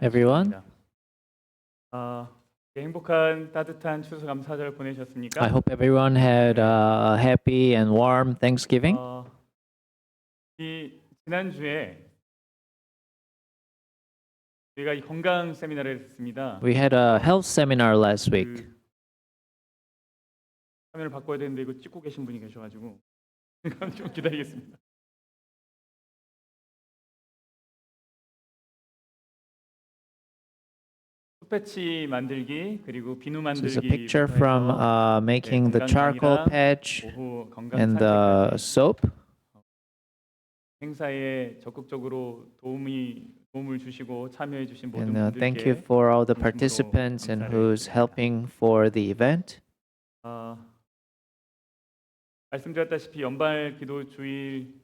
everyone. 행복한 따뜻한 추수감사절 I 보내셨습니까? hope everyone had a happy and warm Thanksgiving. 이 지난주에 저희가 이 건강 세미나를 했습니다. We had a health seminar last week. 화면을 바꿔야 되는데 이거 찍고 계신 분이 계셔가지고 좀 기다리겠습니다. 숲배치 만들기 그리고 비누 This is a 만들기 picture from making the charcoal patch 오후 건강 and the 산책까지 soap. 행사에 적극적으로 도움을 주시고 참여해 주신 모든 And thank you 분들께 for all the 진심으로 participants and 감사를 who's 드립니다. helping for the event. 말씀드렸다시피 연말 기도 주일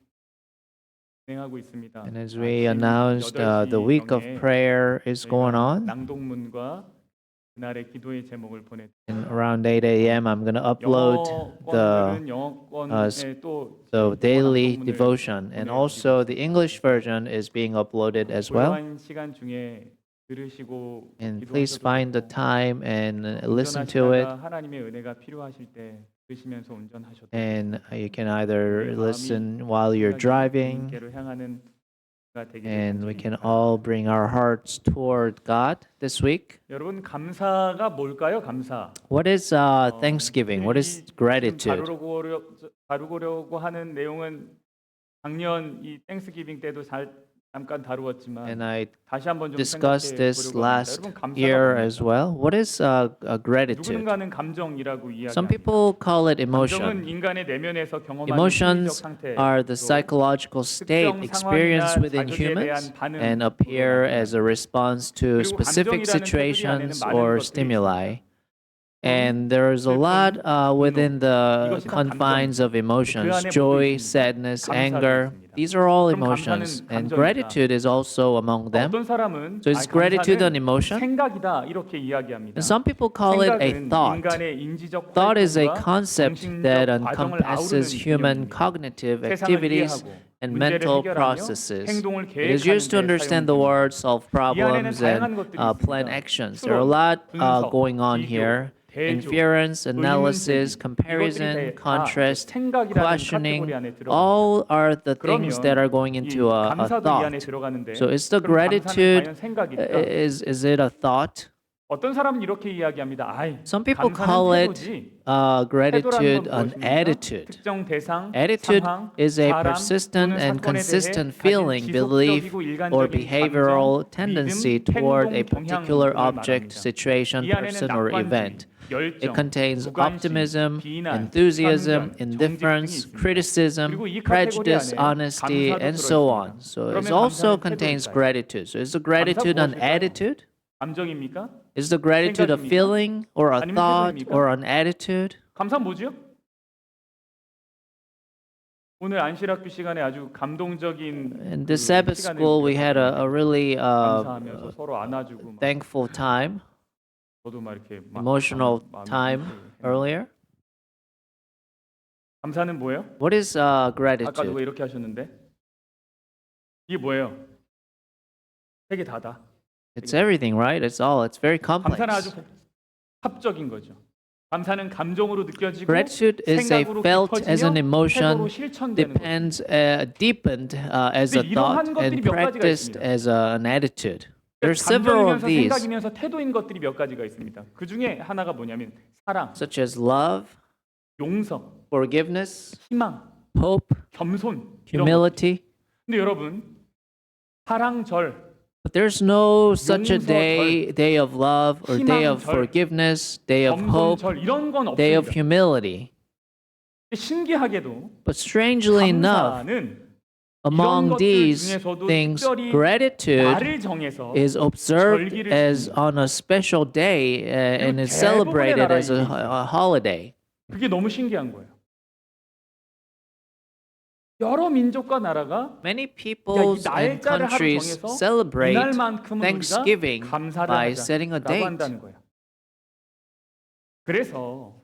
진행하고 있습니다. And as we announced, the week of prayer is going on. 낭독문과 그날의 기도의 제목을 보내. And around 8 a.m., I'm going to upload the 영어권에 또 daily devotion. And also the English version is being uploaded as well. 고요한 시간 중에 들으시고 And please find the time and listen to it. 하나님의 은혜가 필요하실 때 들으시면서 운전하셔도 And you can either listen while you're driving, 주님께로 향하는 가 되기를 and we 간절히 can 바랍니다. all bring our hearts toward God this week. 여러분 감사가 뭘까요? 감사. What is Thanksgiving? What is gratitude? 다루려고 하는 내용은 작년 이 땡스기빙 때도 잠깐 다루었지만 And I 다시 한번 좀 discussed 생각해 this 보려고 합니다. last 여러분 감사가 year 뭡니까? as well. What is gratitude? 누군가는 감정이라고 Some 이야기합니다. people call it 감정은 emotion. 인간의 내면에서 경험하는 Emotions 심리적 상태, are the psychological state 특정 experienced 상황이나 within 자극에 humans 대한 반응, and appear as a response to 그리고 specific 감정이라는 테두리 situations 안에는 많은 or 것들이 stimuli. And there's a lot within the confines of emotions: joy, sadness, anger. These are all emotions, and gratitude is also among them. 어떤 사람은 So is gratitude an emotion? 생각이다 이렇게 이야기합니다. And some people call it a 생각은 thought. 인간의 인지적 Thought is a 활동과 concept 정신적 that 과정을 encompasses 아우르는 human 개념입니다. cognitive 세상을 activities 이해하고 and 문제를 mental 해결하며 processes. 행동을 It is used to 계획하는 데 understand the 사용됩니다. word, solve problems, 다양한 and 것들이 plan 있습니다. actions. There are a lot 분석, going on 비교, here. 대조, Inference, analysis, 의문제기, comparison, 이것들이 다 contrast, 생각이라는 questioning, 카테고리 안에 들어갑니다. all are the things that are 그러면 going into 이 a 감사도 이 안에 thought. 들어가는데 So is the 그럼 감사는 gratitude, 과연 생각일까? is it a thought? 어떤 사람은 이렇게 이야기합니다. Some people 감사는 call it 태도지. gratitude 태도라는 건 an 무엇입니까? attitude. 특정 대상, Attitude 상황, is a 사람, persistent 또는 and 사건에 대해 consistent 가진 feeling, belief, 지속적이고 or 일관적인 behavioral 감정, tendency 믿음, toward a 행동, particular 경향 등을 object, 말합니다. situation, 이 안에는 person, or event. 낙관주의, 열정, It contains 무관심, optimism, 비난, enthusiasm, 편견, indifference, 정직 등이 있습니다. criticism, 그리고 이 prejudice, 카테고리 안에 honesty, 감사도 and so 들어있습니다. on. So it 그러면 also 감사는 contains 태도일까요? gratitude. So is the gratitude an 무엇일까요? attitude? 감정입니까? Is the gratitude a 생각입니까? feeling, or a 아니면 thought, 태도입니까? or an attitude? 감사는 뭐죠? 오늘 안실학교 시간에 아주 감동적인 In this Sabbath 시간을 school, we had 우리가 a really 감사하면서 서로 안아주고 막 thankful time, 저도 막 이렇게 막 emotional 마음이 time 이렇게 earlier. 감사는 뭐예요? What is 아까도 왜 gratitude? 이렇게 하셨는데 이게 뭐예요? 세 개 다다. It's everything, right? It's all. It's very 감사는 아주 complex. 복합적인 거죠. 감사는 감정으로 느껴지고 Gratitude is a 생각으로 felt as an 깊어지며 emotion, 태도로 실천되는 거죠. depends, deepened as a 근데 thought, 이러한 and 것들이 몇 가지가 practiced 있습니다. as an attitude. There are several of 감정이면서 these, 생각이면서 태도인 것들이 몇 가지가 있습니다. 그 중에 하나가 뭐냐면 사랑, such as love, 용서, forgiveness, 희망, hope, 겸손 이런 것. humility. 근데 여러분 사랑절 But there's no such a 용서절, day of love or day of 희망절, forgiveness, day of hope, 겸손절 이런 건 day of 없습니다. humility. 신기하게도 But strangely enough, 감사는 among 것들 these 중에서도 things, 특별히 gratitude 날을 정해서 is observed 절기를 as 지킵니다. on a special day and is 대부분의 celebrated as 나라에 a holiday. 그게 너무 신기한 거예요. 여러 민족과 나라가 Many peoples and 날짜를 하루 countries 정해서 celebrate 이날만큼은 우리가 Thanksgiving 감사를 by setting a 하자라고 date. 한다는 거예요. 그래서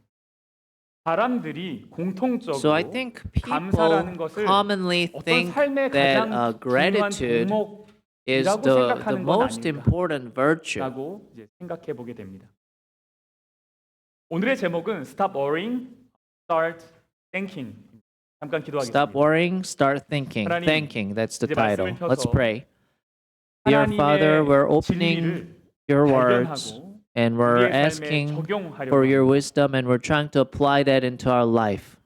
사람들이 공통적으로 So I think people 감사라는 것을 commonly 어떤 think 삶의 that 가장 중요한 gratitude 덕목 is 이라고 the 생각하는 건 most important virtue. 아닐까라고 이제 생각해 보게 됩니다. 오늘의 제목은 Stop Worrying, Start Thinking. 잠깐 기도하겠습니다. Stop worrying, start thinking. 하나님, Thinking, that's the 이제 말씀을 title. Let's 펴서 pray. Dear Father, we're opening 진리를 your words 발견하고 and we're 우리의 삶에 asking 적용하려고 for your 합니다. wisdom and we're trying to apply that into our life.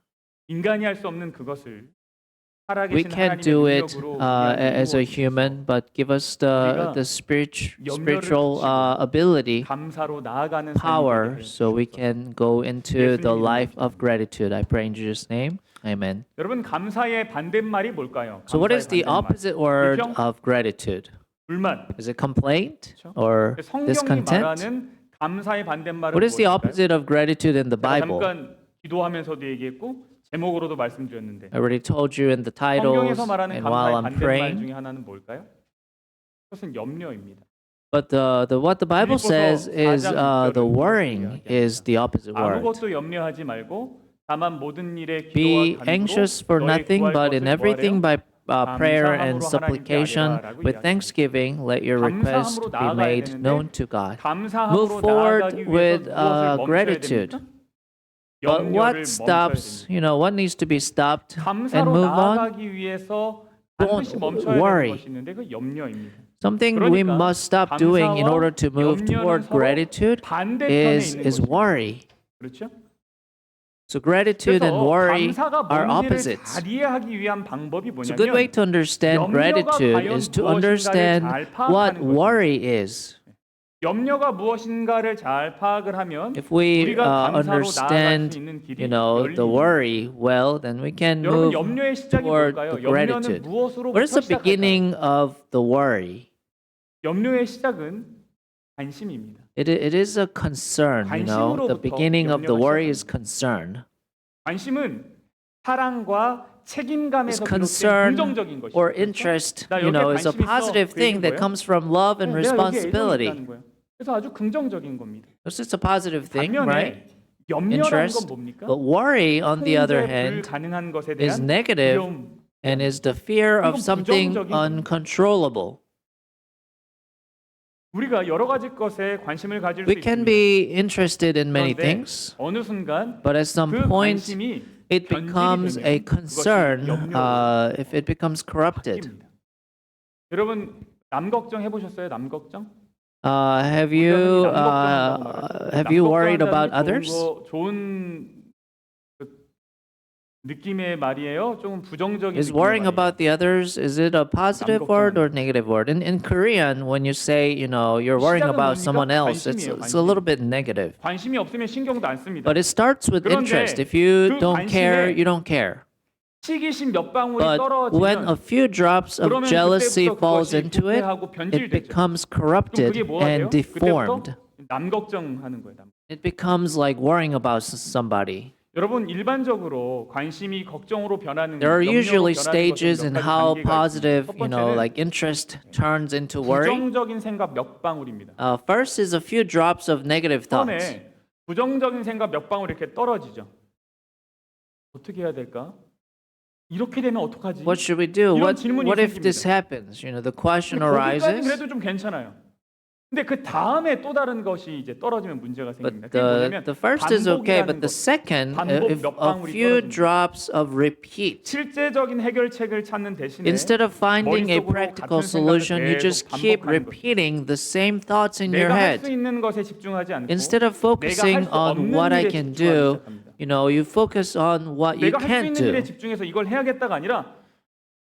인간이 할 수 없는 그것을 We 살아계신 can't 하나님의 do it 능력으로 우리 안에 as a 이루어 human, but give us 우리가 the spiritual 염려를 ability, 감사로 나아가는 power, 삶이 되게 so we 해주소서. can go into the 예수님 life 이름으로 of gratitude. I pray in Jesus' name. Amen. 여러분 감사의 반대말이 뭘까요? So what 감사의 is the 반대말. opposite word 불평? of gratitude? 불만. Is it complaint 그렇죠? or 성경이 discontent? 말하는 감사의 반대말은 What is the 무엇일까요? opposite of gratitude in the 제가 Bible? 잠깐 기도하면서도 얘기했고 제목으로도 말씀드렸는데 I already told you in the titles 성경에서 말하는 and while 감사의 I'm 반대말 praying. 중에 하나는 뭘까요? 그것은 염려입니다. But what the Bible 빌립보서 says is 4장 6절은 the 이렇게 worrying 이야기합니다. is the opposite word. 아무것도 염려하지 말고 다만 모든 일에 Be 기도와 anxious for 간구로 너희 nothing, 구할 but 것을 in everything 구하려 by prayer and 감사함으로 하나님께 supplication 아뢰라라고 with 이야기합니다. thanksgiving, let your request 감사함으로 be 나아가야 made 되는데 known to God. 감사함으로 Move forward 나아가기 with 위해서 무엇을 멈춰야 gratitude. 됩니까? But 염려를 what 멈춰야 stops, 됩니다. what needs to be stopped and 감사로 move on? 나아가기 위해서 반드시 Don't 멈춰야 worry. 되는 것이 있는데 그 염려입니다. Something we 그러니까 must stop doing in order to move 염려는 toward 서로 gratitude 반대편에 is 있는 것입니다. worry. 그렇죠? So gratitude and 그래서 worry 감사가 are 뭔지를 opposites. 잘 이해하기 위한 방법이 So a good way 뭐냐면 to understand 염려가 gratitude 과연 is to 무엇인가를 understand 잘 what 파악하는 것입니다. worry is. 염려가 무엇인가를 잘 파악을 하면 If we 우리가 감사로 나아갈 understand, 수 있는 길이 the 열립니다. worry well, then we can 여러분 move 염려의 시작이 toward 뭘까요? the 염려는 gratitude. 무엇으로부터 What is the 시작할까요? beginning of the worry? 염려의 시작은 관심입니다. It is a concern, 관심으로부터 The beginning of the 염려가 worry is 시작합니다. concern. 관심은 사랑과 Is 책임감에서 비롯된 concern 긍정적인 것이죠. or 그렇죠? interest, 나 여기에 is a 관심 있어. positive 그 thing 얘기는 that 뭐예요? comes from love and 내가 여기에 애정이 responsibility. 있다는 거예요. 그래서 아주 긍정적인 겁니다. This is a positive thing, right? 반면에 염려라는 건 Interest. 뭡니까? But worry, on the other 통제 hand, 불가능한 것에 is 대한 negative 두려움. and is the fear of 이건 something 부정적인 겁니다. uncontrollable. 우리가 여러 가지 것에 관심을 가질 수 We can 있습니다. be interested in many 그런데 things, 어느 순간 but at some 그 point 관심이 it 변질이 becomes a 되면 concern 그것이 염려로 if it becomes corrupted. 바뀝니다. 여러분 남 걱정 해보셨어요? 남 걱정? Have 우리가 흔히 you 남 걱정한다고 말하죠. have 남 you worried 걱정한다는 about 게 others? 좋은 그 느낌의 말이에요. 조금 부정적인 Is 느낌의 worrying 말이에요. about the others, is it a positive word or 걱정하는 negative word? In Korean, when you say, you're worrying 시작은 about 뭡니까? someone else, 관심이에요, it's a little bit negative. 관심이 없으면 신경도 안 씁니다. But it starts with 그런데 interest. If you 그 don't care, 관심에 you don't care. 시기심 몇 방울이 But when a 떨어지면 few drops of 그러면 jealousy 그때부터 falls 그것이 into it, 부패하고 it 변질되죠. becomes 그럼 corrupted 그게 뭐 하세요? and deformed. 그때부터 남 걱정하는 거예요. It becomes like worrying about somebody. 여러분 일반적으로 관심이 걱정으로 변하는 There are 염려로 usually 변하는 stages 것은 in 몇 가지 how 단계가 positive, 있습니다. 첫 번째는 like interest turns into worry. 부정적인 생각 몇 방울입니다. First is a few drops of negative thoughts. 처음에 부정적인 생각 몇 방울 이렇게 떨어지죠. 어떻게 해야 될까? 이렇게 되면 어떡하지? What should we do? 이런 질문이 What if this 생깁니다. happens? The question 거기까지는 arises. 그래도 좀 괜찮아요. 근데 그 다음에 또 다른 것이 이제 떨어지면 문제가 생깁니다. But 그게 뭐냐면 the first is okay, 반복이라는 but the 것. second, 반복 if 몇 a 방울이 few 떨어집니다. drops of repeat. 실제적인 해결책을 찾는 대신에 Instead of finding a 머릿속으로 practical 같은 solution, you 생각을 just 계속 keep 반복하는 거예요. repeating the same thoughts in your 내가 할 수 head. 있는 것에 집중하지 않고 Instead of 내가 할 focusing 수 on 없는 what I 일에 can 집중하기 do, 시작합니다. you focus on what you 내가 할 수 can't 있는 일에 do. 집중해서 이걸 해야겠다가 아니라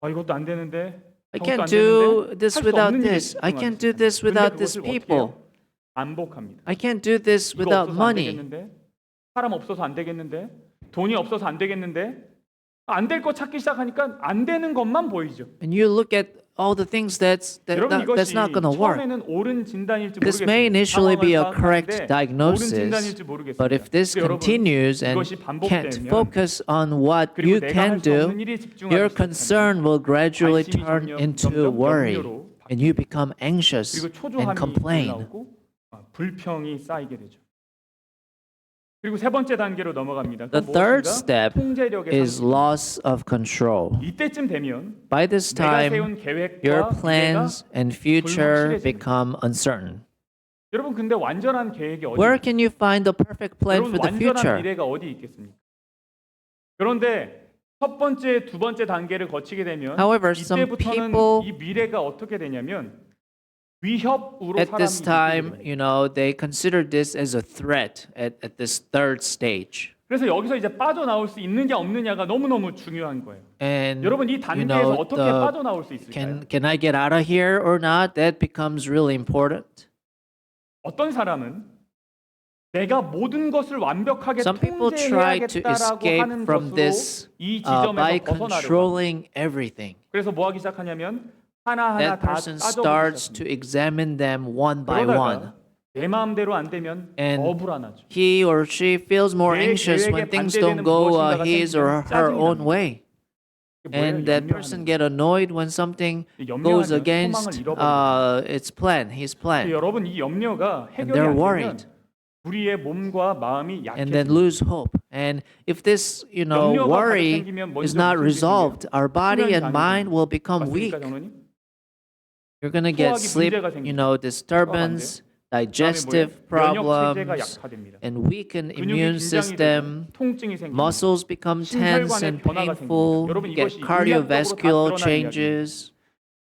이것도 안 되는데 I 저것도 안 can't do 되는데 this 할 수 without 없는 일에 this. I can't do 집중하기 this 시작합니다. without 근데 these 그것을 어떻게 people. 해요? 반복합니다. I can't do this 이거 without 없어서 안 money. 되겠는데 사람 없어서 안 되겠는데 돈이 없어서 안 되겠는데 안 될 거 찾기 시작하니까 안 되는 것만 보이죠. And you look at all the things that's 여러분 that's 이것이 not going to work. 처음에는 옳은 진단일지 This 모르겠어요. may initially be a correct 옳은 diagnosis, 진단일지 모르겠어요. but if this 근데 여러분, continues and 이것이 can't 반복되면 focus on what 그리고 you 내가 can 할 수 do, 없는 일에 집중하기 your 시작하면 concern will gradually 관심이 turn 점점 into worry, 염려로 and you become anxious 그리고 and 초조함이 complain. 올라오고 불평이 쌓이게 되죠. 그리고 세 번째 단계로 넘어갑니다. The 그건 third 무엇인가? step 통제력의 is 상승. loss of control. 이때쯤 되면 By this 내가 time, 세운 계획과 your 미래가 plans and future 불확실해지는 become uncertain. 여러분 근데 완전한 계획이 어디 Where 있습니까? can you find the perfect plan 여러분 for the 완전한 future? 미래가 어디 있겠습니까? 그런데 첫 번째, 두 번째 단계를 거치게 되면 However, some 이때부터는 people 이 미래가 어떻게 되냐면 위협으로 at this 사람이 time, 느끼게 됩니다. they consider this as a threat at this third stage. 그래서 여기서 이제 빠져나올 수 있느냐 없느냐가 너무너무 중요한 거예요. And 여러분 이 단계에서 어떻게 the 빠져나올 수 있을까요? can I get out of here or not? That becomes really important. 어떤 사람은 내가 모든 것을 완벽하게 Some people try to 통제해야겠다라고 escape 하는 from 것으로 this 이 by 지점에서 벗어나려고 합니다. controlling everything. 그래서 뭐 하기 시작하냐면 하나하나 That 다 person 따져보기 starts 시작합니다. to examine them one by one. 그러다가 내 마음대로 안 되면 And 더 불안하죠. He or she feels more 내 anxious 계획에 when things 반대되는 don't go 무엇인가가 his or 생기면 her 짜증이 own 납니다. way. 이게 뭐예요? And that person 염려하는 get annoyed when something 거예요. goes 염려하면 against 소망을 잃어버립니다. its plan, his plan. 여러분 이 염려가 And 해결이 they're 안 되면 worried. 우리의 몸과 마음이 And then 약해집니다. lose hope. And if this, 염려가 worry 가득 생기면 is 먼저 not 무슨 resolved, our body 수면이 and mind 장애돼요. will become weak. 맞습니까, 장로님? You're gonna get 소화기 sleep, 문제가 생깁니다. disturbance, 그다음에 digestive 뭐예요? 면역 체제가 problems, 약화됩니다. and weaken 근육이 immune 긴장이 system. 되고 통증이 생깁니다. Muscles become tense 심혈관의 and 변화가 painful. 생깁니다. 여러분, You get 이것이 cardiovascular 의학적으로 다 드러난 changes.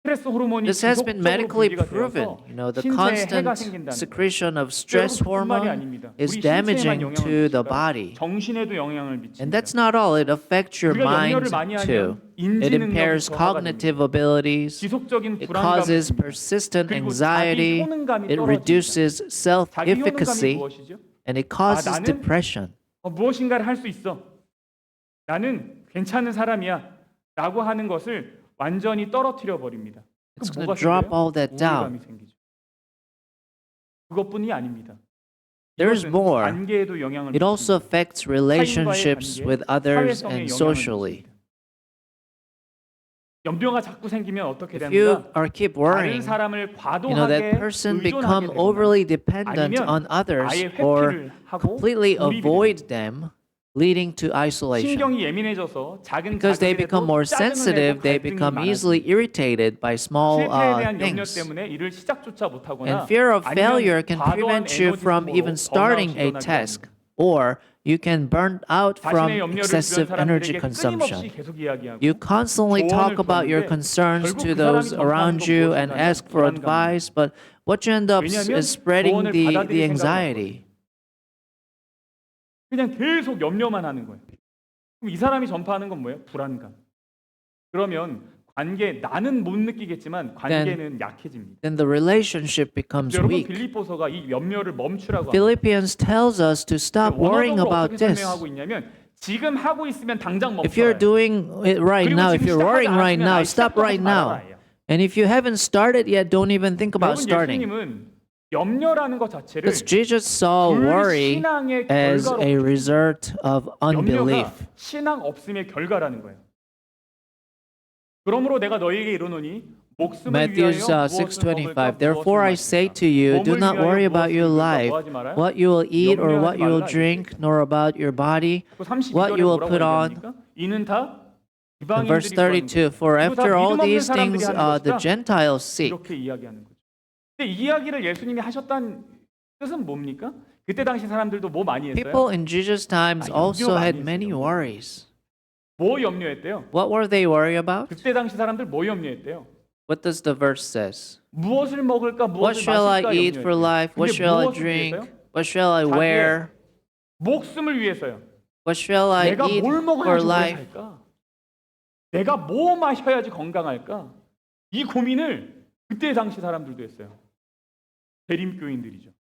스트레스 호르몬이 This has been 지속적으로 medically 분비가 proven. 되어서 The 신체에 해가 constant 생긴다는 거예요. secretion of stress 여러분, 그뿐만이 hormone 아닙니다. is 우리 damaging 신체에만 to 영향을 the 미칠까요? body. 정신에도 영향을 And 미칩니다. that's not all. It affects your 우리가 mind 염려를 많이 too. 하면 It 인지 impairs 능력이 저하가 됩니다. cognitive abilities. 지속적인 It 불안감을 causes 줍니다. persistent 그리고 anxiety. 자기 효능감이 It 떨어집니다. reduces 자기 효능감이 self-efficacy. 무엇이죠? And it causes 나는 depression. 무엇인가를 할 수 있어. 나는 괜찮은 사람이야. 라고 하는 것을 완전히 떨어뜨려 버립니다. It's 그럼 going 뭐가 to drop 생겨요? all that down. 우울감이 생기죠. 그것뿐이 아닙니다. There's 이것은 more. 관계에도 영향을 It also 미칩니다. affects relationships 관계, with others 사회성에 and 영향을 socially. 미칩니다. 염려가 자꾸 생기면 어떻게 If you 됩니까? are keep 다른 worrying, 사람을 that 과도하게 person 의존하게 become 되거나 overly dependent 아니면 on others 아예 or 회피를 하고 completely 고립이 avoid them, leading to isolation. 신경이 예민해져서 작은 Because they 자극에도 become more 짜증을 sensitive, 내고 they 갈등이 become 많아집니다. easily irritated by small 실패에 대한 염려 things. 때문에 일을 시작조차 못하거나 And fear of failure can 과도한 prevent you 에너지 from 소모로 even starting a 번아웃이 일어나기도 task, 합니다. or you can burn out from 자신의 염려를 주변 excessive energy 사람들에게 끊임없이 consumption. 계속 이야기하고 You constantly talk 조언을 about your 구하는데 concerns 결국 to 그 those 사람이 around 전파하는 you 건 and 무엇인가는 ask for 불안감입니다. advice, but what you end up 왜냐하면 is spreading 조언을 the 받아들일 생각이 anxiety. 그냥 계속 염려만 하는 거예요. 그럼 이 사람이 전파하는 건 뭐예요? 불안감. 그러면 관계 나는 못 느끼겠지만 관계는 약해집니다. Then the relationship becomes 여러분 weak. 빌립보서가 이 염려를 멈추라고 합니다. Philippians tells us to stop worrying 원어적으로 about 어떻게 this. 설명하고 있냐면 지금 하고 있으면 당장 If you're 멈춰요. doing it right 그리고 now, 지금 if you're 시작하지 worrying right 않았으면 now, 아예 stop 시작도 right 하지 now. 말아라. And if you haven't started yet, don't even think about 여러분 starting. 예수님은 염려라는 것 자체를 Because Jesus saw worry 불신앙의 as 결과로 a result of unbelief. 염려가 신앙 없음의 결과라는 거예요. 그러므로 내가 너희에게 이르노니 목숨을 Matthew 위하여 6:25. Therefore I say to you, do not worry about your life, what you will eat or what you will drink, nor about your body, what you will put on. 이는 다 And verse 이방인들이 32. For after all these things the Gentiles seek. 이렇게 이야기하는 거죠. 근데 이 이야기를 예수님이 하셨다는 뜻은 뭡니까? 그때 당시 사람들도 뭐 많이 했어요? People in Jesus' times also had many worries. 뭐 염려했대요? What were they worried about? 그때 당시 사람들 뭐 염려했대요? What does the verse says? 무엇을 먹을까? What 무엇을 shall I 마실까? eat for 염려했대요. life? What 근데 shall I 무엇을 drink? 위해서요? What shall I wear? 목숨을 위해서요. What shall I 내가 eat 뭘 for 먹어야지 오래 life? 살까? 내가 뭐 마셔야지 건강할까? 이 고민을 그때 당시 사람들도 했어요. 대림교인들이죠.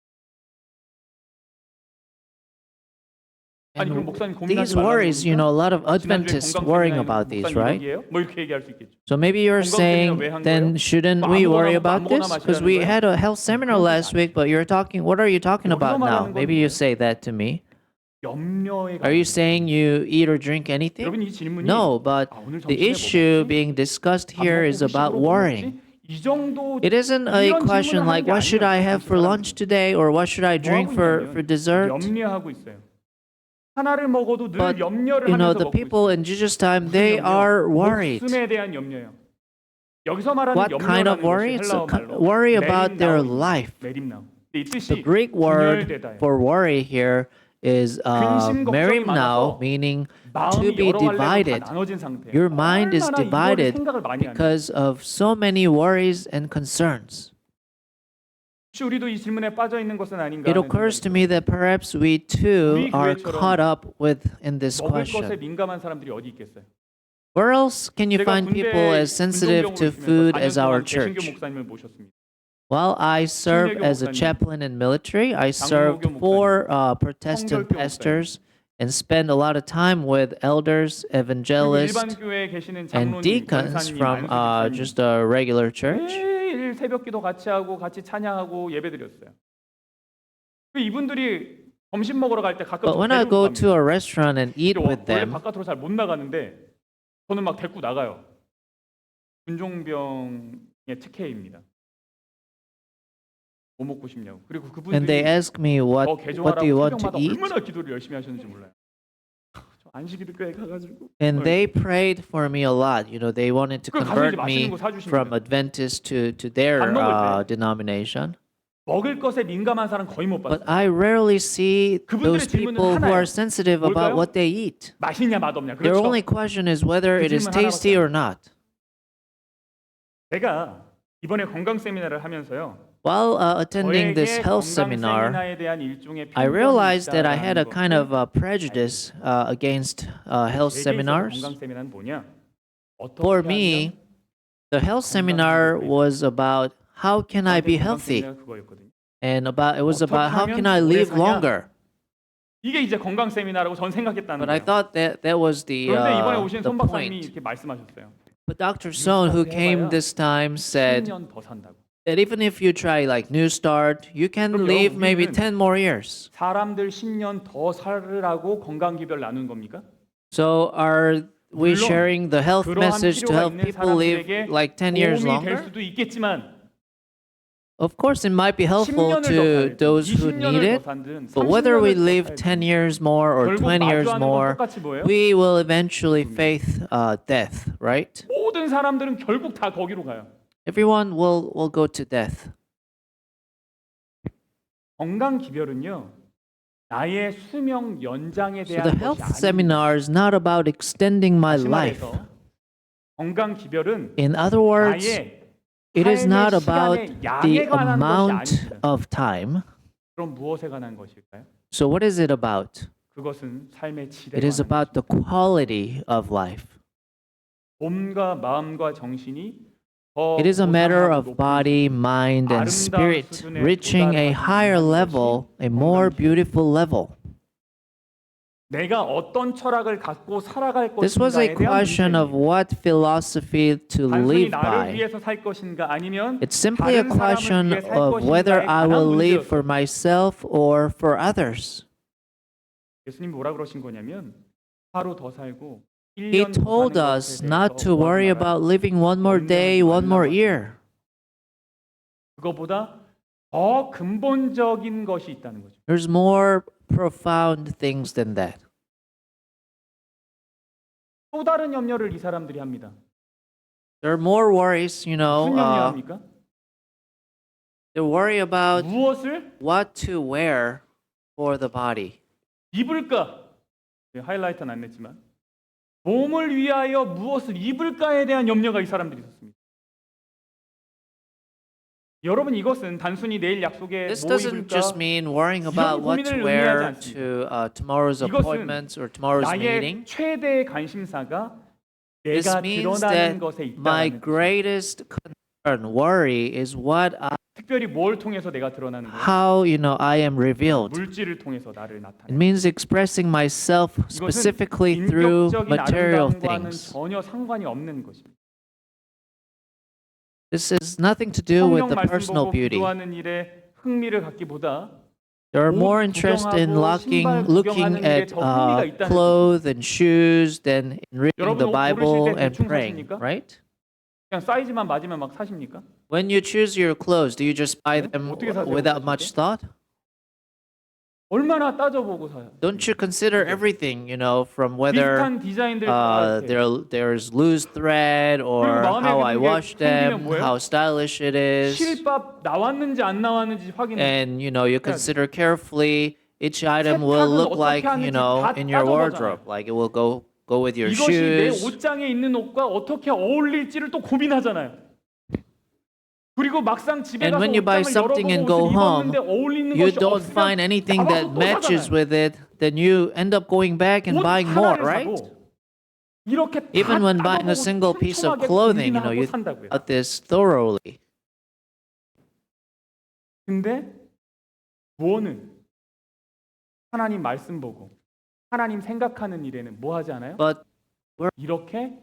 아니 그럼 목사님 고민하지 These 말라는 worries, 겁니까? a lot of 지난주에 Adventists 건강 worrying 세미나에는 about these, 목사님 right? 이야기예요? 뭐 이렇게 얘기할 수 있겠죠. So maybe you're 건강 saying, 세미나 왜한 then 거예요? shouldn't 뭐 we 아무거나 worry 먹고 about 아무거나 this? Because 마시라는 we 거예요? had a health seminar 그런 게 last week, but you're talking, what are you talking 여기서 about now? 말하는 건 Maybe you 뭐예요? say that to me. 염려에 Are you saying you eat or drink anything? 여러분 이 질문이 No, but 오늘 the 점심에 issue 뭐 먹지? being discussed 밥 here 먹고 is about 후식으로 뭐 worrying. 먹지? 이 정도 It isn't a 이런 question 질문을 like, 하는 게 what should I 아니에요. have for lunch today or what should I 뭐 drink 하고 for 있냐면 dessert? 염려하고 있어요. 하나를 먹어도 늘 But 염려를 you know, 하면서 the 먹고 people 있어요. in Jesus' time, 무슨 they 염려? are worried. 목숨에 대한 염려요. 여기서 말하는 What kind of 염려라는 worry? 것이 It's a 헬라어 말로 worry about their 메림나오입니다. life. 메림나오. 근데 이 The 뜻이 Greek word 분열되다예요. for worry here is 근심 걱정이 merimnao, 많아서 meaning to 마음이 be 여러 갈래로 다 divided. 나눠진 상태예요. Your mind is 얼마나 이거를 divided 생각을 많이 하는. because of so many worries and concerns. 혹시 우리도 이 질문에 빠져 있는 것은 아닌가 It 하는 occurs to 생각이 me that perhaps we too 우리 are 교회처럼 caught up in this 먹을 것에 question. 민감한 사람들이 어디 있겠어요? Where else can you 제가 find people 군대 as sensitive to 군동병으로 food 있으면서 as 4년 our 동안 개신교 church? 목사님을 모셨습니다. While I serve 신뢰교 as a 목사님, chaplain in military, I served 장로교 4 Protestant 성결교 pastors and spent a lot of time with elders, 그리고 evangelists, 일반 교회에 계시는 and 장로님, deacons 권사님, from 안수집사님 just a regular church. 매일 새벽기도 같이 하고 같이 찬양하고 예배드렸어요. 그 이분들이 점심 먹으러 갈 때 가끔 But when I 데리고 go 갑니다. to a restaurant and eat 근데 with 원래 them, 바깥으로 잘 못 나가는데 저는 막 데리고 나가요. 군종병의 특혜입니다. 뭐 먹고 싶냐고. 그리고 and they 그분들이 ask me, 저 what do 개종하라고 you want to 새벽마다 eat? 얼마나 기도를 열심히 하셨는지 몰라요. 저 안식일교회 가가지고 And they prayed for me a lot. You know, they wanted to 그 가서 convert 이제 맛있는 me 거 사주십니다. from Adventist to their 밥 먹을 때. denomination. 먹을 것에 민감한 사람 거의 못 But 봤어요. I rarely see 그분들의 those 질문은 people who 하나예요. are sensitive about 뭘까요? what they eat. 맛있냐 맛없냐. Their 그렇죠. only question is whether 그 it is 질문 tasty 하나밖에 or not. 제가 이번에 건강 세미나를 하면서요. While attending this 저에게 health 건강 seminar, 세미나에 대한 일종의 I 편견이 realized that I had a 있다라는 kind of 것을 prejudice against health 제게 있어서 seminars. 건강 세미나는 뭐냐? For 어떻게 me, 하면 the health seminar was about how can I be 건강 healthy, 세미나가 그거였거든요. and it was about how 어떻게 can I 하면 오래 live 사냐? longer. 이게 이제 건강 세미나라고 전 생각했다는 But I 거예요. thought that was 그런데 이번에 오신 the 손 박사님이 point. 이렇게 말씀하셨어요. But Dr. Sohn, who came this time, said 10년 더 산다고. that even if you try like New Start, you can 그럼 live 여러분, maybe 우리는 10 more years. 사람들 10년 더 살으라고 건강 기별 나눈 겁니까? So are we 물론 sharing the health 그러한 message to 필요가 help 있는 people live 사람들에게 like 10 years 도움이 될 longer? 수도 있겠지만 Of course, it might be helpful 10년을 더 to 살든 those who need 20년을 더 it, 살든 but whether we 30년을 더 live 살든 10 years more or 결국 20 years 마주하는 건 more, 똑같이 뭐예요? we will eventually face death, right? 모든 사람들은 결국 다 거기로 가요. Everyone will go to death. 건강 기별은요. 나의 수명 연장에 So 대한 the 것이 health 아닙니다. seminar is not about extending my 다시 life. 말해서 건강 기별은 In other words, 나의 it is not 삶의 about 시간의 the 양에 관한 것이 amount 아닙니다. of time. 그럼 무엇에 관한 것일까요? So what is it about? 그것은 삶의 질에 It is 관한 about the 것입니다. quality of life. 몸과 마음과 정신이 더 It is a matter 고상하고 of 높은 body, mind, and spirit reaching a higher level, a more beautiful level. 내가 어떤 철학을 갖고 살아갈 This was a 것인가에 대한 question of 문제입니다. what philosophy to 단순히 live 나를 by. 위해서 살 것인가 아니면 It's simply a 다른 사람을 question 위해 살 of whether 것인가에 I 관한 will live 문제였어요. for myself or for others. 예수님 뭐라 그러신 거냐면 하루 더 살고 He 1년 더 told 사는 us 것에 not 대해서 to worry 고하지 about 말아라. living one more day, one more year. 그거보다 더 근본적인 것이 있다는 거죠. There's more profound things than that. 또 다른 염려를 이 사람들이 합니다. There are more worries, 무슨 염려합니까? they worry about 무엇을 what to wear for the body. 입을까? 하이라이트는 안 냈지만 몸을 위하여 무엇을 입을까에 대한 염려가 이 사람들이 있었습니다. 여러분 이것은 단순히 내일 약속에 This 뭐 doesn't 입을까? just mean worrying about what to 고민을 wear 의미하지 to tomorrow's 이것은 appointments or tomorrow's 나의 meeting. 최대의 관심사가 This 내가 means 드러나는 that 것에 my 있다는 것입니다. greatest concern, worry, is 특별히 뭘 통해서 내가 드러나는 거예요? how I am revealed. 물질을 통해서 나를 It 나타내는 means expressing myself 이것은 specifically through 인격적인 material 아름다움과는 things. 전혀 상관이 없는 것입니다. This is nothing to do with 성경 the 말씀 personal 보고 beauty. 기도하는 일에 흥미를 갖기보다 They're 옷 more interested in 구경하고 신발 looking 구경하는 일에 at 더 흥미가 있다는 clothes and shoes than in reading 여러분 the 옷 Bible 고르실 때 and 대충 praying, 사십니까? right? 그냥 사이즈만 맞으면 막 사십니까? When you choose your clothes, do you just buy 네? them 어떻게 사세요, without 옷 사실 much 때? thought? 얼마나 따져보고 사요. Don't you consider everything, from whether 비슷한 디자인들 there's loose thread or 마음에 how I 드는 게 wash them, 생기면 뭐예요? how stylish it is, 실밥 나왔는지 안 나왔는지 확인해. and you consider carefully each item 세탁은 will look 어떻게 like 하는지 다 in your 따져보잖아요. wardrobe, like it will go with your 이것이 내 shoes. 옷장에 있는 옷과 어떻게 어울릴지를 또 고민하잖아요. 그리고 막상 집에 And 가서 when you buy 옷장을 something and go 열어보고 옷을 home, 입었는데 어울리는 you 것이 don't 없으면 find anything that 잡아서 또 matches 사잖아요. with it, then you end up going back and 옷 buying more, 하나를 right? 사도 이렇게 다 Even when buying a 따져보고 single piece of 촘촘하게 clothing, 고민하고 you 산다고요. at this thoroughly. 근데 무엇은 하나님 말씀 보고 하나님 생각하는 일에는 뭐 하지 않아요? But 이렇게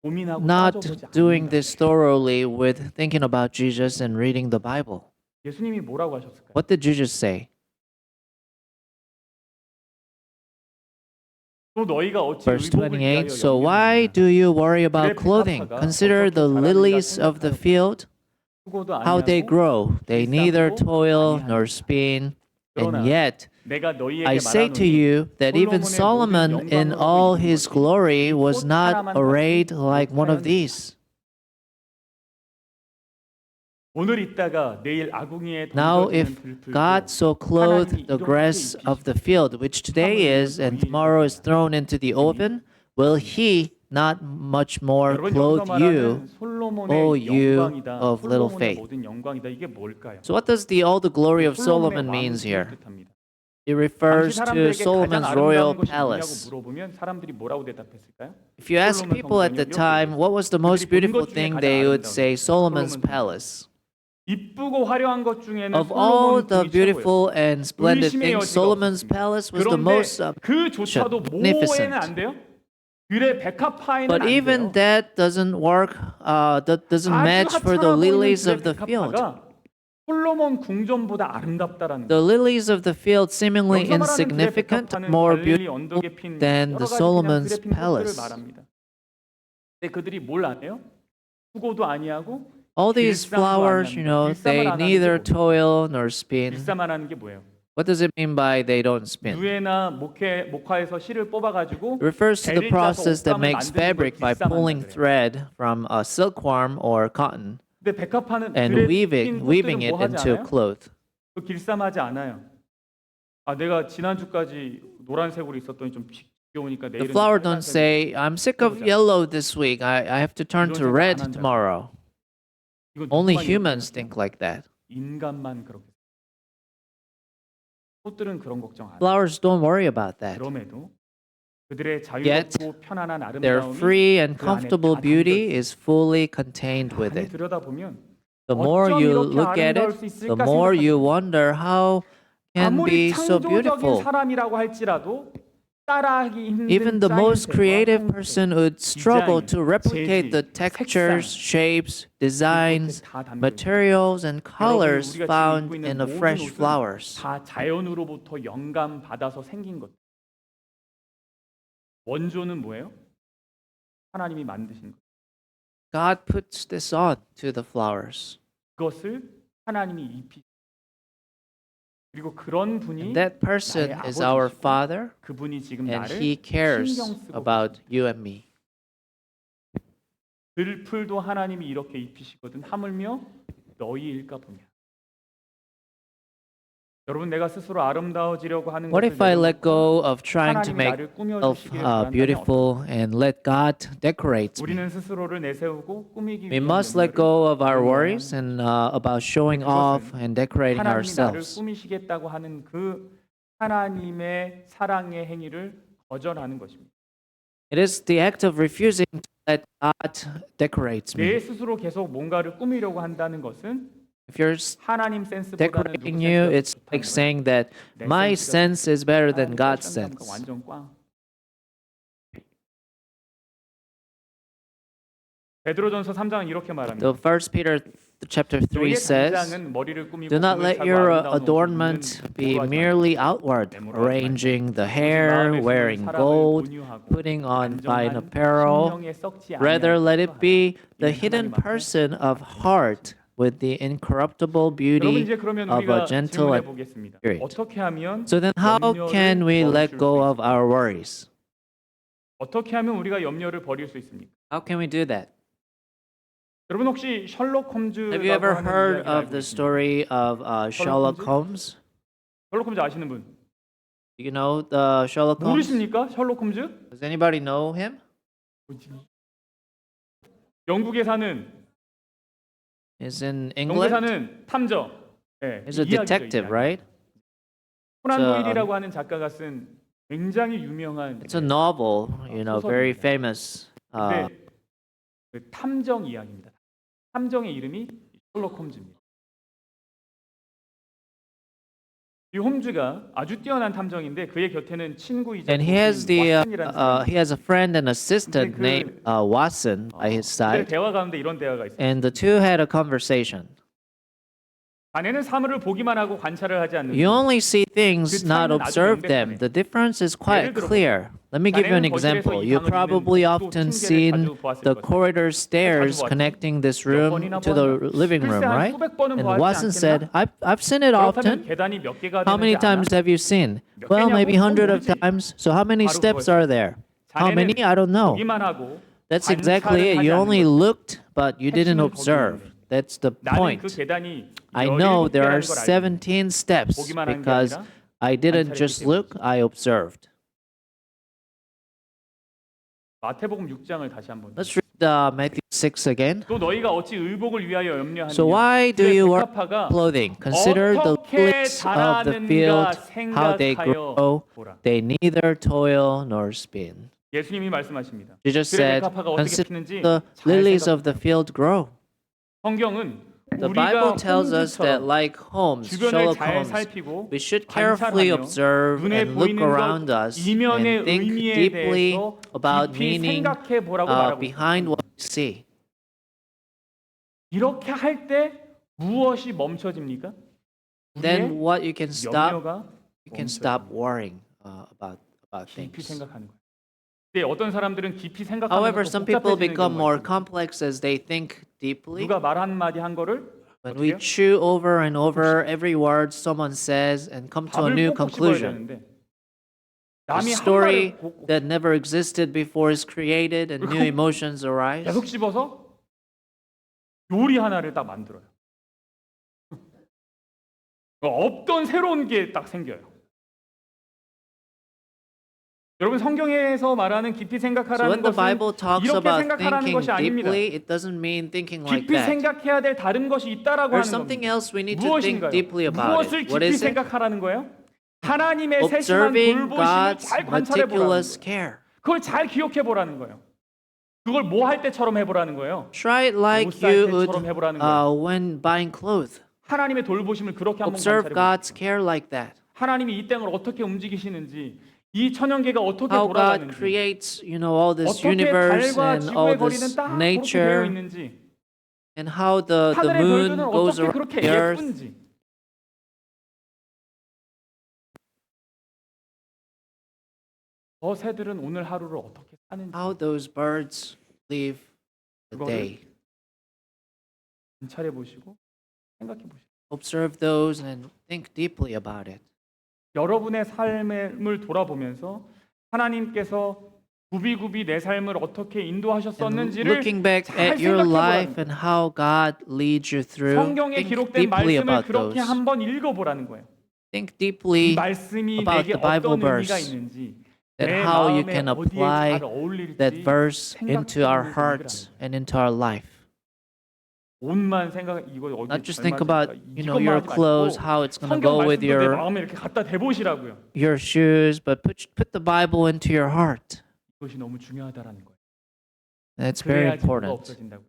고민하고 not 따져보지 doing 않는다. this thoroughly with thinking about Jesus and reading the Bible. 예수님이 뭐라고 하셨을까요? What did Jesus say? 또 너희가 어찌 Verse 의복을 위하여 28. So why 염려하느냐? do you worry about clothing? Consider the lilies of the field, 수고도 how they 아니하고 grow. They neither toil nor 아니하느냐. spin. 그러나 And yet, 내가 너희에게 I say to 말하노니 you that even 솔로몬의 Solomon 모든 in 영광으로 all 입은 his 것이 glory was 곧 not 하나만 arrayed 같이 like one of 못하였느냐. these. 오늘 있다가 내일 아궁이에 Now, 던져지는 if 들풀도 God so clothed 하나님이 the 이렇게 grass of the field, which today is and 하물며 tomorrow is thrown into the oven, will He not much more 여러분 clothe 여기서 you, 말하는 솔로몬의 O you 영광이다. of little 솔로몬의 faith? 모든 영광이다. 이게 뭘까요? So what does all the glory of 솔로몬의 Solomon means 왕궁을 here? 뜻합니다. It 당시 refers to 사람들에게 가장 Solomon's royal 아름다운 것이 뭐냐고 palace. 물어보면 사람들이 뭐라고 대답했을까요? If you ask 솔로몬 people at the 성전이요, time what was the most 그들이 본 beautiful 것 중에 thing, 가장 they would 아름다운 say Solomon's 솔로몬 palace. 이쁘고 화려한 것 중에는 Of all 솔로몬 the 궁이 최고예요. beautiful and splendid 의심의 things, 여지가 Solomon's 없었습니다. palace was the 그런데 most 그조차도 magnificent. 모에는 안 돼요. 들의 백합화에는 But 안 even 돼요. that doesn't work. That doesn't 아주 match for the 하찮아 보이는 lilies 들의 of the field. 백합화가 솔로몬 궁전보다 아름답다라는 The 거예요. lilies of the field seemingly 여기서 말하는 들의 insignificant, 백합화는 more 갈릴리 beautiful 언덕에 핀 than 여러 the 가지 그냥 Solomon's 들에 핀 꽃들을 palace. 말합니다. 근데 그들이 뭘 안 해요? 수고도 아니하고 All these 일상도 flowers, 아니합니다. they 일상을 안 하는 게 neither 뭐예요? toil nor spin. 일사만 하는 게 뭐예요? What does it mean by they don't spin? 누에나 목화에서 실을 뽑아가지고 It refers to the 배를 짜서 process that 옷감을 makes 만드는 걸 fabric by 빗사만이라 pulling 그래요. thread from a silkworm or cotton 근데 백합화는 and 들에 weaving 핀 it 꽃들은 뭐 하지 into 않아요? cloth. 그 길쌈하지 않아요. 아 내가 지난주까지 노란색으로 있었더니 좀 귀여우니까 The 내일은 flower don't 빨간색으로 say, I'm sick of 해보자. yellow this week. I have to turn to 이런 생각 red 안 한다. tomorrow. 이건 Only 누구만 humans 이렇게 think like that. 인간만 그렇게 꽃들은 그런 걱정 안 해요. Flowers don't worry about that. 그럼에도 그들의 Yet, 자유롭고 편안한 Their 아름다움이 free and 그 안에 comfortable 다 beauty 담겨 is fully contained with 가만히 it. 들여다보면 The more 어쩜 you 이렇게 look at 아름다울 it, 수 the 있을까 more you 생각하게 wonder how can 아무리 be so 창조적인 beautiful. 사람이라고 할지라도 따라하기 힘든 Even the most 짜임새와 creative 형태, person would struggle to replicate the 재질, textures, shapes, designs, 이것에 다 담겨 있어요. materials, and colors 우리가 지금 found 입고 있는 in the 모든 fresh 옷은 flowers. 다 자연으로부터 영감 받아서 생긴 것. 원조는 뭐예요? 하나님이 만드신 것. God puts this on to the flowers. 그것을 하나님이 입히. 그리고 그런 분이 And that person 나의 is our 아버지시고 Father, 그분이 지금 and 나를 He cares 신경 쓰고 about 계십니다. you and me. 들풀도 하나님이 이렇게 입히시거든. 하물며 너희일까 보냐. 여러분 내가 스스로 아름다워지려고 하는 What 것을 if I let 내려놓고 go of trying to 하나님이 make 나를 꾸며 myself 주시기를 바란다면 beautiful and let God decorate me? 우리는 스스로를 내세우고 꾸미기 We 위한 must let 염려를 go of our 끊어야 worries and about showing off and decorating 하나님이 나를 ourselves. 꾸미시겠다고 하는 그 하나님의 사랑의 행위를 거절하는 것입니다. It is the act of refusing to let God decorate 내 me. 스스로 계속 뭔가를 꾸미려고 한다는 것은 If you're 하나님 센스보다는 누구 decorating you, 센스가 it's 좋다는 like 거예요. saying that 내 my 센스가 sense is better than 하나님 God's 꼴짱감과 sense. 완전 꽝. 베드로전서 3장은 이렇게 말합니다. So 1 Peter chapter 3 너희의 says, 단장은 머리를 꾸미고 do not 금을 let 차고 your 아름다운 옷을 adornment 입는 be 부하지 merely 말고 outward, 내모로 하지 arranging 말고 the 오직 hair, 마음에 wearing 숨은 사랑을 gold, 온유하고 putting on fine 안정한 apparel. 신령에 썩지 Rather, 아니하게 let it 하라. be the 이는 hidden 하나님 앞에 person of heart with the incorruptible 여러분 beauty 이제 그러면 of a 우리가 gentle 질문해 and 보겠습니다. spirit. 어떻게 하면 So then how can we let go of our worries? 어떻게 하면 우리가 염려를 버릴 수 있습니까? How can we do that? 여러분 혹시 셜록 홈즈라고 Have you ever 하는 heard 이야기를 of 알고 the 계십니까? story of Sherlock Holmes? 셜록 홈즈 아시는 분? Do you know the Sherlock Holmes? 모르십니까? 셜록 홈즈? Does anybody know him? 영국에 사는 He's in 영국에 England. 사는 탐정. 네, He's a 이야기죠, detective, 이야기. right? 코난 So, 도일이라고 하는 작가가 쓴 굉장히 유명한 It's a novel, very 소설입니다. famous. 근데 그 탐정 이야기입니다. 탐정의 이름이 셜록 홈즈입니다. 이 홈즈가 아주 뛰어난 탐정인데 그의 곁에는 친구이자 And he has 왓슨이라는 사람이 he has a friend and assistant 그- named Watson by his 있어요. side, 대화 가운데 이런 대화가 있어요. and the two had a conversation. 자네는 사물을 보기만 하고 관찰을 하지 않는다. You only see things, 그 not 차이는 아주 observe them. 명백하네. The difference is quite 예를 들어 clear. Let me give you an 자네는 거실에서 example. 이 You 방을 probably 있는 often 또 seen 층계를 자주 보았을 the 것이다. corridor stairs 봤지? connecting this 몇 room 번이나 to the 보았나? living room, 글쎄, 한 right? 수백 번은 And 보았지 Watson said, 않겠나? I've seen it 그렇다면 often. 계단이 몇 개가 How many 되는지 times 아나? have you seen? 몇 Well, 개냐고? maybe hundred of 모르지. times. So how many 바로 steps 그거지. are there? How 자네는 many? I don't know. 보기만 하고 That's 관찰을 exactly it. 하지 You 않는 only 거지. looked, but you didn't 핵심은 observe. 거기에 That's the 나는 그 point. 계단이 I know there are 17개라는 걸 알고 17 steps 보기만 한 게 because 아니라 I didn't 관찰했기 just 때문이지. look, I observed. 마태복음 6장을 다시 한번. Let's read Matthew 6 again. 또 너희가 어찌 의복을 위하여 염려하느냐? So why do 그의 you wear 백합화가 clothing? Consider the 어떻게 lilies of the field, 자라는가 how they 생각하여 grow. 보라. They neither toil nor spin. 예수님이 말씀하십니다. Jesus 그의 said, 백합화가 어떻게 consider 피는지 the 잘 lilies of the 생각하라. field grow. 성경은 The 우리가 Bible tells us that 홈즈처럼 like Holmes, 주변을 Sherlock 잘 Holmes, 살피고 we should carefully 관찰하며 observe 눈에 and look 보이는 around 것 us 이면의 and think 의미에 deeply 대해서 about 깊이 meaning 생각해 보라고 말하고 behind 있습니다. what we see. 이렇게 할 때 무엇이 멈춰집니까? Then 우리의 what you can stop, 염려가 you can 멈춰집니다. stop worrying about 깊이 things. 생각하는 거예요. 근데 어떤 사람들은 깊이 However, 생각하면서 some people 복잡해지는 become 경우가 more 있습니다. complex as they think deeply. 누가 말 한마디 한 거를 When 어떻게 we 해요? chew over and over every word someone says and come to a 밥을 new 꼭꼭 씹어야 conclusion. 되는데 A 남이 한 story 말을 꼭 that never existed before is created and new emotions arise. 계속 씹어서 요리 하나를 딱 만들어요. 없던 새로운 게 딱 생겨요. 여러분 성경에서 말하는 깊이 So 생각하라는 when the Bible 것은 talks 이렇게 about 생각하라는 thinking 것이 아닙니다. deeply, it doesn't mean thinking like 깊이 that. 생각해야 될 다른 것이 있다라고 There's 하는 something 겁니다. else we need to think 무엇인가요? deeply about 무엇을 it. What 깊이 is it? 생각하라는 거예요? 하나님의 세심한 Observing 돌보심을 God's 잘 관찰해 보라는 meticulous 거예요. care. 그걸 잘 기억해 보라는 거예요. 그걸 뭐 할 때처럼 해보라는 거예요. Try it like 옷 살 you 때처럼 would 해보라는 거예요. when buying clothes. 하나님의 돌보심을 그렇게 한번 Observe 관찰해 보세요. God's care like that. 하나님이 이 땅을 어떻게 움직이시는지, 이 천연계가 어떻게 How God 돌아가는지, creates, all this 어떻게 universe 달과 and all 지구의 거리는 this 딱 그렇게 되어 nature 있는지, and how the 하늘의 moon 별들은 goes 어떻게 around 그렇게 the earth. 예쁜지, 저 새들은 오늘 하루를 어떻게 사는지 How those birds live the 그거를 day. 관찰해 보시고 생각해 보시고 Observe those and think deeply about it. 여러분의 삶을 돌아보면서 하나님께서 구비구비 내 삶을 어떻게 And 인도하셨었는지를 looking back 잘 at your 생각해 life 보라는 and how God leads you through, 성경에 think 기록된 deeply 말씀을 about 그렇게 those. 한번 읽어보라는 거예요. Think 이 deeply 말씀이 about 내게 the Bible 어떤 의미가 verse, 있는지, that 내 how you 마음에 can 어디에 apply 잘 어울릴지 that verse into our 생각해보는 hearts and into our life. 옷만 생각 이거 어디 Not just 잘 think 맞을까? about 이것만 your 하지 말고 clothes, how it's going to 성경 go with 말씀도 내 your 마음에 이렇게 갖다 대보시라고요. shoes, but put the Bible into your heart. 이것이 너무 중요하다라는 거예요. That's very 그래야지 뭐가 important. 없어진다고.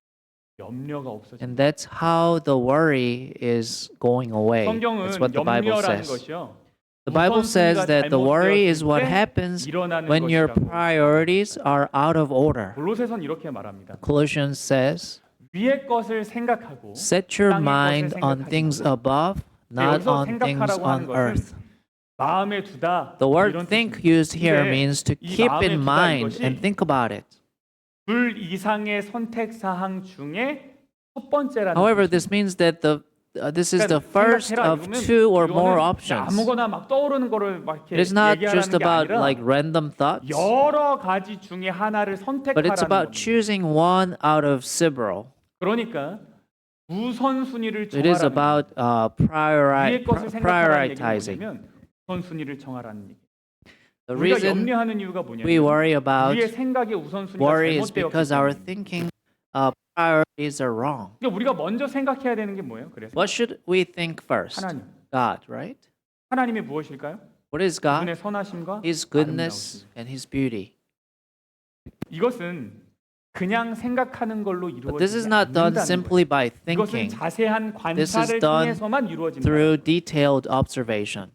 염려가 없어진다. And that's how the worry is going away. 성경은 That's what the Bible 염려라는 says. 것이요. The Bible says that the worry is what happens 일어나는 when your 것이라고. priorities are out of order. 골로새선 이렇게 말합니다. Colossians says, 위의 것을 생각하고 set your 땅의 mind 것을 on 생각하지 things 말고. above, not 여기서 on things 생각하라고 하는 on 것은 earth. 마음에 두다. The word 이런 think 뜻입니다. used here 근데 means to 이 keep 마음에 in 두다 mind 이것이 and think about it. 둘 이상의 선택 사항 중에 첫 번째라는 However, 뜻입니다. this means that this is the 그러니까 first 생각해라 of 이러면 two or more 이거는 options. 아무거나 막 떠오르는 거를 막 이렇게 It is not just 얘기하라는 게 about 아니라 like random thoughts, 여러 가지 중에 하나를 but it's 선택하라는 about 겁니다. choosing one out of several. 그러니까 우선순위를 It is 정하라는 about 위의 것을 생각하라는 얘기는 prioritizing. 뭐냐면 우선순위를 정하라는 얘기. The 우리가 reason 염려하는 이유가 we 뭐냐면 worry about 우리의 생각의 우선순위가 worry is 잘못되었기 because our 때문에. thinking priorities are wrong. 그러니까 우리가 먼저 생각해야 되는 게 뭐예요? 그래서 What should we think first? 하나님. God, right? 하나님이 무엇일까요? What is God? 그분의 선하심과 His goodness and His beauty. 이것은 그냥 생각하는 걸로 But this is 이루어지지 not done 않는다는 simply 거예요. by 이것은 thinking, 자세한 This is 관찰을 done 통해서만 이루어진다. through detailed observation.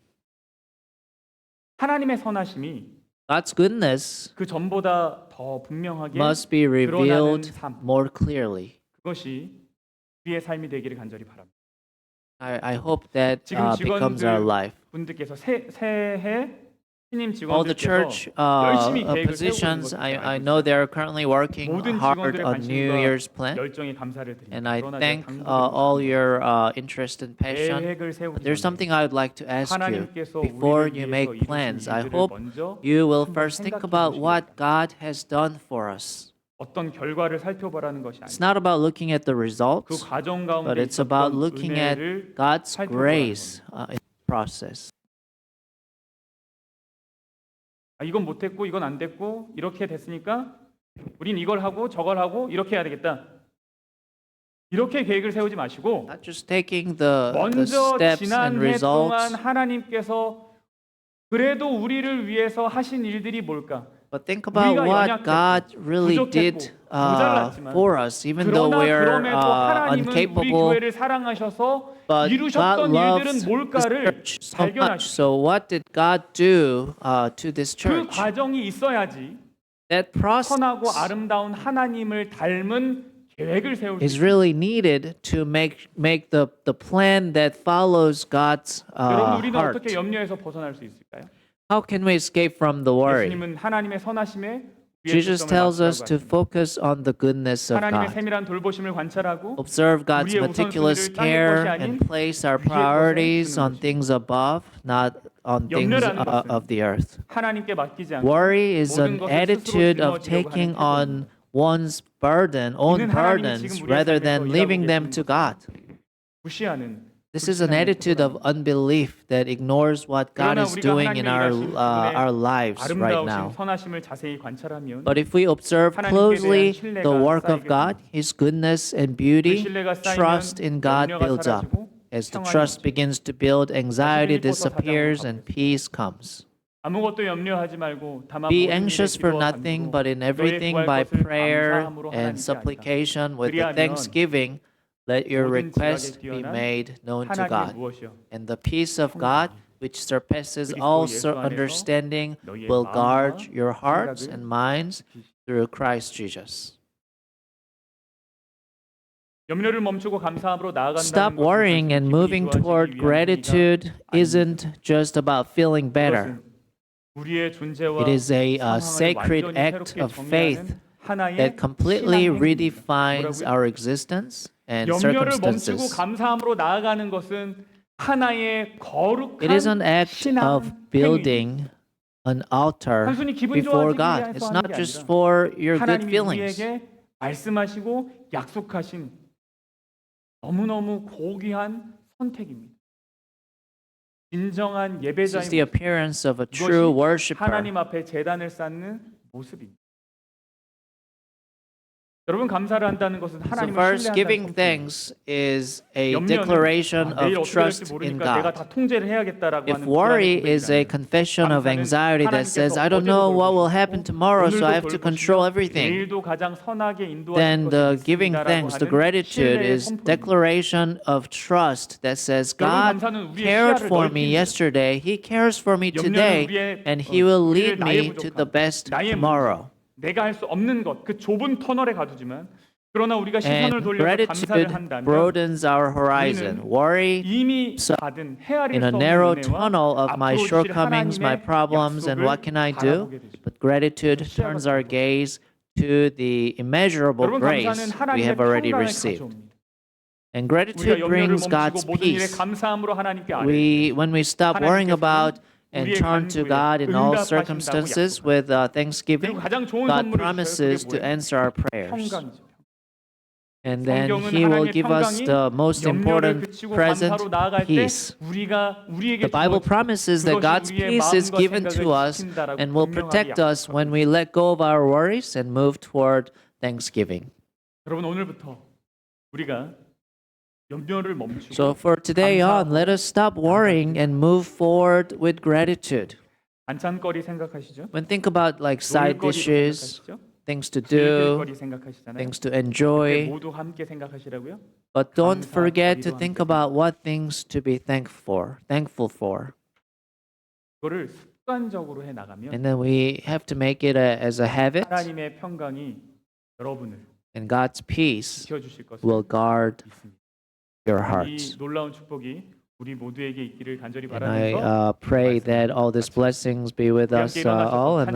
하나님의 선하심이 God's goodness 그 전보다 더 분명하게 must be 드러나는 revealed 삶. more clearly. 그것이 우리의 삶이 되기를 간절히 바랍니다. I hope that 지금 becomes our 직원들 life. 분들께서 새해 신임 All the 직원들께서 church 열심히 계획을 세우고 있는 positions, 것을 I 알고 know 있습니다. they're currently working 모든 hard 직원들의 on New Year's 관심과 plan, 열정에 감사를 드립니다. and I 그러나 thank 제가 all 당부드리고 your interest and passion. 계획을 세우기 There's 전에 something I would like to ask you. 하나님께서 Before 우리를 you 위해서 make 이루신 plans, I 일들을 hope 먼저 you will 한번 first think 생각해 about what 보시겠다. God has done for us. 어떤 결과를 살펴보라는 것이 It's 아니라 not about looking at the 그 results, 과정 but 가운데 it's about 있었던 looking at 은혜를 God's 살펴보라는 grace in the process. 이건 못했고 이건 안 됐고 이렇게 됐으니까 우린 이걸 하고 저걸 하고 이렇게 해야 되겠다. 이렇게 계획을 세우지 마시고 Not just taking the 먼저 steps 지난 and 해 동안 results, 하나님께서 그래도 우리를 위해서 하신 일들이 뭘까? but think about 우리가 what 연약했고, God really did 부족했고, 모자랐지만 for us, even though 그러나 we're 그럼에도 하나님은 우리 incapable. 교회를 사랑하셔서 But God 이루셨던 loves 일들은 this 뭘까를 church so much. 발견하시고 So what did God do to this 그 church? 과정이 있어야지 That process 선하고 아름다운 하나님을 닮은 계획을 세울 수 is 있습니다. really needed to make the plan that follows God's 여러분 우리는 heart. 어떻게 염려에서 벗어날 수 있을까요? How can we escape from the worry? 예수님은 하나님의 선하심에 위에 Jesus 초점을 tells us 맞추라고 to 하십니다. focus on the goodness of 하나님의 God. 세밀한 돌보심을 관찰하고 Observe God's 우리의 meticulous 우선순위를 땅의 care 것이 아닌 and place our 위의 것에 priorities 두는 on 것입니다. things above, not on things 염려라는 것은 of the earth. 하나님께 맡기지 않고 Worry is 모든 an 것을 attitude 스스로 of 짊어지려고 taking 하는 on one's own 이는 하나님이 burdens 지금 우리의 rather 삶에서 than 일하고 leaving them 계시는 to God. 무시하는 This is an 불신앙의 attitude of 태도라는 unbelief that ignores what God 그러나 is 우리가 doing in 하나님의 일하신 our lives right 아름다우신 now. 선하심을 자세히 관찰하면 But if we observe 하나님께 closely 대한 신뢰가 the work of 쌓이게 God, 됩니다. His goodness and 그 beauty, 신뢰가 쌓이면 trust in God 염려가 builds up. 사라지고 As the 평안이 trust 오죠. begins to build, anxiety 빌립보서 4장으로 disappears and 가보겠습니다. peace comes. 아무것도 염려하지 말고 다만 Be 모든 일에 anxious for 기도와 nothing, 간구로 but in 너희 everything 구할 by 것을 prayer 감사함으로 and 하나님께 supplication with the 그리하면 thanksgiving, let your 모든 request 지각에 be 뛰어난 made known to 하나님의 God. 무엇이요? And the peace of God, which surpasses 그리스도 all 예수 안에서 understanding, 너희의 will 마음과 guard your hearts 생각을 and minds through Christ Jesus. 염려를 멈추고 감사함으로 나아간다는 Stop 것은 worrying and 기분이 moving 좋아지기 toward 위한 gratitude 행위가 isn't just about feeling better. 그것은 우리의 존재와 It is a 상황을 sacred 완전히 act 새롭게 of 정의하는 faith 하나의 that completely 신앙 행위입니다. redefines 뭐라고요? our existence and 염려를 멈추고 circumstances. 감사함으로 나아가는 것은 하나의 It is an 거룩한 act 신앙 of 행위. building an altar 단순히 기분 before 좋아지기 God. 위해서 It's 하는 not 게 just 아니라 for your good 하나님이 feelings. 우리에게 말씀하시고 약속하신 너무너무 고귀한 선택입니다. 진정한 This is 예배자의 the 모습. appearance of a true 이것이 worshiper. 하나님 앞에 제단을 쌓는 모습입니다. 여러분 감사를 한다는 것은 So 하나님을 first, 신뢰한다는 giving 선포입니다. thanks is a 염려는 declaration 내일 of 어떻게 될지 trust in 모르니까 내가 God. 다 통제를 해야겠다라고 If 하는 worry 불안의 is a 고백이 confession of 감사는 anxiety that says, I don't 하나님께서 know what will 어제도 happen 돌보시고 tomorrow, so I have 오늘도 to control 돌보시며 everything, 내일도 가장 선하게 인도하실 then the 것을 giving 믿습니다라고 thanks, the 하는 gratitude 신뢰의 is 선포입니다. declaration of trust that says, 여러분 God 감사는 우리의 cared 시야를 for me 넓힙니다. yesterday, He cares for me 염려는 today, 우리의, and He will 우리를 lead 나의 me to 부족함, the best 나의 tomorrow. 내가 할 수 없는 것, 그 좁은 터널에 가두지만 그러나 우리가 시선을 And 돌려서 감사를 gratitude 한다면 broadens our horizon. 우리는 Worry 이미 받은 헤아릴 in 수 a 없는 narrow 은혜와 tunnel of my 앞으로 주실 shortcomings, my 하나님의 problems, and what can I 약속을 do? 바라보게 되죠. But gratitude turns our gaze to the immeasurable 여러분 grace 감사는 we 하나님의 have already 평강을 received. 가져옵니다. And 우리가 gratitude 염려를 brings 멈추고 God's 모든 일에 peace. 감사함으로 하나님께 아뢰. When we stop worrying 하나님께서는 about and 우리의 turn to 간구에 God in all 응답하신다고 circumstances 약속합니다. with 그리고 thanksgiving, 가장 좋은 God 선물을 주셔요. promises 그게 to 뭐예요? answer our prayers. 평강이죠. And then 성경은 He will 하나님의 give us 평강이 the most 염려를 important 그치고 present, 감사로 나아갈 때 peace. 우리가 우리에게 The Bible 주어진 promises that 그것이 God's 우리의 peace is 마음과 given 생각을 to us 지킨다라고 and will 분명하게 protect us when 약속하고 we let go of our worries and move toward thanksgiving. 여러분 오늘부터 우리가 염려를 멈추고 So for today on, let us stop worrying and move forward with gratitude. 반찬거리 생각하시죠? When think about like side 놀거리도 dishes, 생각하시죠? things to 즐길 do, 거리 생각하시잖아요. things to 그때 enjoy, 모두 함께 생각하시라고요? but don't 감사, forget to 거리도 think 함께 about what things to be thankful for. 그거를 습관적으로 해 나가면 And then we have to make it as a habit, 하나님의 평강이 여러분을 and God's peace 지켜 주실 것을 will guard 믿습니다. your 이 hearts. 놀라운 축복이 우리 모두에게 있기를 간절히 And I 바라면서 pray that all these blessings be with us all. And